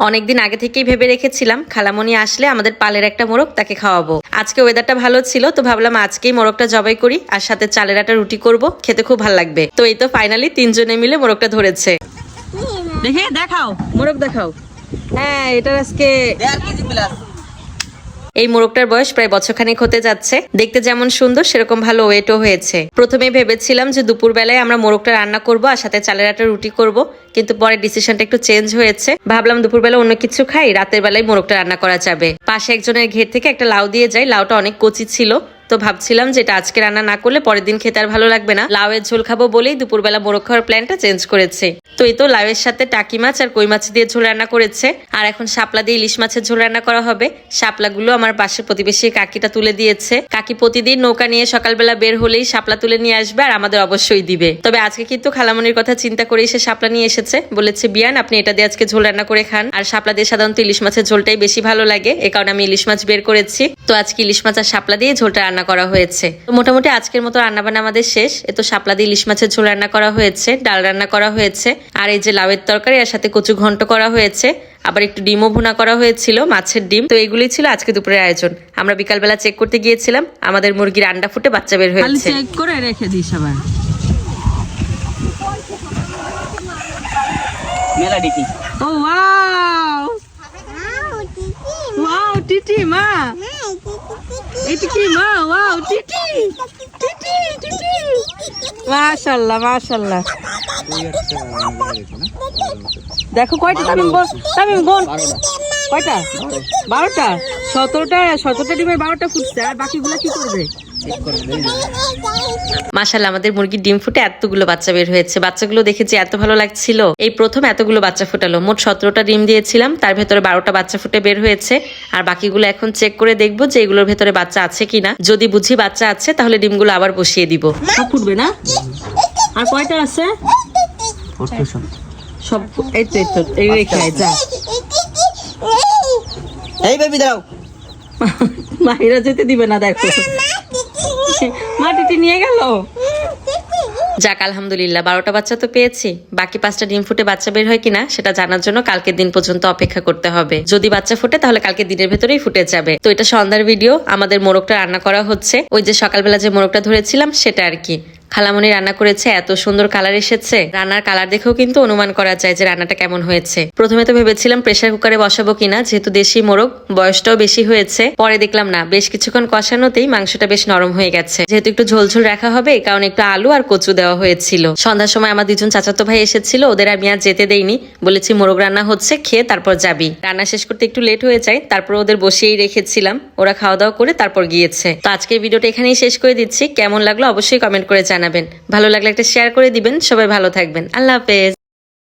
অনেকদিন আগে থেকেই ভেবে রেখেছিলাম খালামণি আসলে আমাদের পালের একটা মোরগ তাকে খাওয়াবো। আজকে ওয়েদারটা ভালো ছিল তো ভাবলাম আজকেই মোরগটা জবাই করি আর সাথে চালের একটা রুটি করব, খেতে খুব ভালো লাগবে। তো এই তো ফাইনালি তিনজনে মিলে মোরগটা ধরেছে। দেখে দেখাও, মোরগ দেখাও। হ্যাঁ, এটা আজকে এই মোরগটার বয়স প্রায় বছরখানেক হতে যাচ্ছে। দেখতে যেমন সুন্দর সেরকম ভালো ওয়েটও হয়েছে। প্রথমে ভেবেছিলাম যে দুপুর বেলায় আমরা মোরগটা রান্না করব আর সাথে চালের একটা রুটি করব, কিন্তু পরে ডিসিশনটা একটু চেঞ্জ হয়েছে। ভাবলাম দুপুরবেলা অন্য কিছু খাই, রাতের বেলায় মোরগটা রান্না করা যাবে। পাশে একজনের ঘের থেকে একটা লাউ দিয়ে যায়, লাউটা অনেক কচি ছিল। তো ভাবছিলাম যে এটা আজকে রান্না না করলে পরের দিন খেতে আর ভালো লাগবে না, লাউয়ের ঝোল খাবো বলেই দুপুরবেলা মোরগ খাওয়ার প্ল্যানটা চেঞ্জ করেছে। তো এই তো লাউয়ের সাথে টাকি মাছ আর কই মাছ দিয়ে ঝোল রান্না করেছে, আর এখন শাপলা দিয়ে ইলিশ মাছের ঝোল রান্না করা হবে। শাপলাগুলো আমার পাশের প্রতিবেশী কাকিটা তুলে দিয়েছে। কাকি প্রতিদিন নৌকা নিয়ে সকালবেলা বের হলেই শাপলা তুলে নিয়ে আসবে আর আমাদের অবশ্যই দিবে। তবে আজকে কিন্তু খালামনির কথা চিন্তা করেই সে শাপলা নিয়ে এসেছে। বলেছে বিয়ান আপনি এটা দিয়ে আজকে ঝোল রান্না করে খান, আর শাপলা দিয়ে সাধারণত ইলিশ মাছের ঝোলটাই বেশি ভালো লাগে, এ কারণে আমি ইলিশ মাছ বের করেছি। তো আজকে ইলিশ মাছ আর শাপলা দিয়ে ঝোলটা রান্না করা হয়েছে। তো মোটামুটি আজকের মতো রান্নাবান্না আমাদের শেষ। এ তো শাপলা দিয়ে ইলিশ মাছের ঝোল রান্না করা হয়েছে, ডাল রান্না করা হয়েছে, আর এই যে লাউয়ের তরকারি আর সাথে কচু ঘন্ট করা হয়েছে, আবার একটু ডিমও ভুনা করা হয়েছিল, মাছের ডিম। তো এগুলোই ছিল আজকে দুপুরের আয়োজন। আমরা বিকালবেলা চেক করতে গিয়েছিলাম, আমাদের মুরগির আন্ডা ফুটে বাচ্চা বের হয়েছে। চেক করে রেখে দিই সবাই। মেলা ডিটি ও ওয়াও ওয়াও টিটি মা, এটা কি মা? ওয়াও টিটি টিটি টিটি, মাশাআল্লাহ মাশাআল্লাহ। দেখো কয়টা তামিম বল, তামিম বল কয়টা? 12টা। 17টা ডিমের 12টা ফুটছে, আর বাকিগুলো কি করবে? মাশাআল্লাহ, আমাদের মুরগির ডিম ফুটে এতগুলো বাচ্চা বের হয়েছে। বাচ্চাগুলো দেখেছি এত ভালো লাগছিল। এই প্রথম এতগুলো বাচ্চা ফুটালো। মোট 17টা ডিম দিয়েছিলাম, তার ভেতরে 12টা বাচ্চা ফুটে বের হয়েছে। আর বাকিগুলো এখন চেক করে দেখবো যে এগুলোর ভেতরে বাচ্চা আছে কিনা। যদি বুঝি বাচ্চা আছে তাহলে ডিমগুলো আবার বসিয়ে দিব। সব ফুটবে না? আর কয়টা আছে? সব এই তো এই রেখে যা। এই বেবি দাও, মাহিরা যেতে দিবে না, দেখো মাটিটি নিয়ে গেল। যাক আলহামদুলিল্লাহ, 12টা বাচ্চা তো পেয়েছি। বাকি 5টা ডিম ফুটে বাচ্চা বের হয় কিনা সেটা জানার জন্য কালকের দিন পর্যন্ত অপেক্ষা করতে হবে। যদি বাচ্চা ফুটে তাহলে কালকে দিনের ভেতরেই ফুটে যাবে। তো এটা সন্ধ্যার ভিডিও, আমাদের মোরগটা রান্না করা হচ্ছে। ওই যে সকালবেলা যে মোরগটা ধরেছিলাম সেটা আর কি। খালামণি রান্না করেছে, এত সুন্দর কালার এসেছে। রান্নার কালার দেখেও কিন্তু অনুমান করা যায় যে রান্নাটা কেমন হয়েছে। প্রথমে তো ভেবেছিলাম প্রেসার কুকারে বসাবো কিনা, যেহেতু দেশি মোরগ, বয়সটাও বেশি হয়েছে। পরে দেখলাম না, বেশ কিছুক্ষণ কষানোতেই মাংসটা বেশ নরম হয়ে গেছে। যেহেতু একটু ঝোলঝোল রাখা হবে এই কারণে একটু আলু আর কচু দেওয়া হয়েছিল। সন্ধ্যার সময় আমার 2জন চাচাতো ভাই এসেছিল, ওদের আমি আর যেতে দেইনি। বলেছি মোরগ রান্না হচ্ছে, খেয়ে তারপর যাবি। রান্না শেষ করতে একটু লেট হয়ে যায়, তারপর ওদের বসিয়েই রেখেছিলাম। ওরা খাওয়া দাওয়া করে তারপর গিয়েছে। তো আজকের ভিডিওটা এখানেই শেষ করে দিচ্ছি। কেমন লাগলো অবশ্যই কমেন্ট করে জানাবেন। ভালো লাগলে একটা শেয়ার করে দিবেন। সবাই ভালো থাকবেন। আল্লাহ হাফেজ।